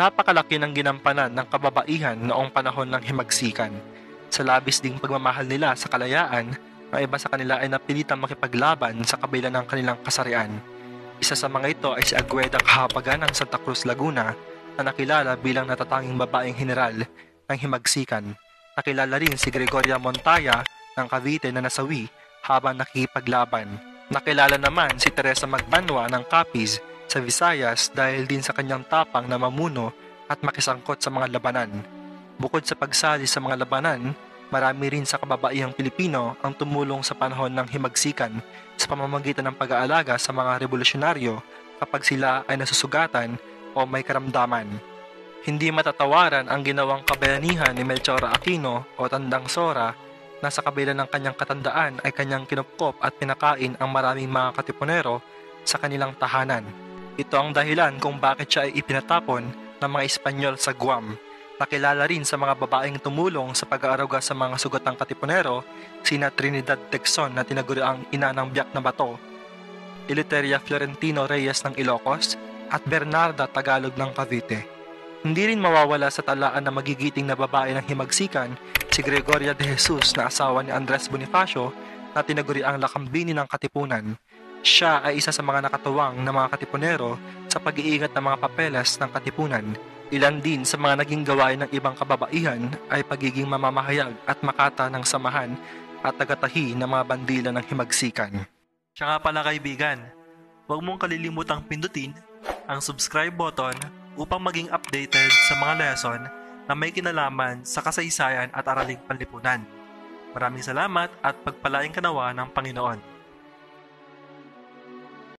Napakalaki ng ginampanan ng kababaihan noong panahon ng himagsikan. Sa labis ding pagmamahal nila sa kalayaan, ang iba sa kanila ay napilitang makipaglaban sa kabila ng kanilang kasarian. Isa sa mga ito ay si Agueda Kahabagan ng Santa Cruz, Laguna, na nakilala bilang natatanging babaeng general ng himagsikan. Nakilala rin si Gregoria Montaya ng Cavite na nasawi habang nakikipaglaban. Nakilala naman si Teresa Magbanwa ng Capiz sa Visayas dahil din sa kanyang tapang na mamuno at makisangkot sa mga labanan. Bukod sa pagsali sa mga labanan, marami rin sa kababaihang Pilipino ang tumulong sa panahon ng himagsikan sa pamamagitan ng pag-aalaga sa mga revolusyonaryo kapag sila ay nasusugatan o may karamdaman. Hindi matatawaran ang ginawang kabayanihan ni Melchor Aquino o Tandang Sora na sa kabila ng kanyang katandaan ay kanyang kinupkop at pinakain ang maraming mga katipunero sa kanilang tahanan. Ito ang dahilan kung bakit siya ay ipinatapon ng mga Espanyol sa Guam. Nakilala rin sa mga babaeng tumulong sa pag-aaruga sa mga sugatang katipunero, sina Trinidad Tecson na tinaguriang ina ng Biak na Bato, Eleuteria Florentino Reyes ng Ilocos, at Bernarda Tagalog ng Cavite. Hindi rin mawawala sa talaan na magigiting na babae ng himagsikan si Gregoria de Jesus na asawa ni Andres Bonifacio na tinaguriang lakambini ng katipunan. Siya ay isa sa mga nakatuwang na mga katipunero sa pag-iingat ng mga papeles ng katipunan. Ilan din sa mga naging gawain ng ibang kababaihan ay pagiging mamamahayag at makata ng samahan at tagatahi ng mga bandila ng himagsikan. Siya nga pala kaibigan, huwag mong kalilimutang pindutin ang subscribe button upang maging updated sa mga lesson na may kinalaman sa kasaysayan at araling panlipunan. Maraming salamat at pagpalain ka nawa ng Panginoon.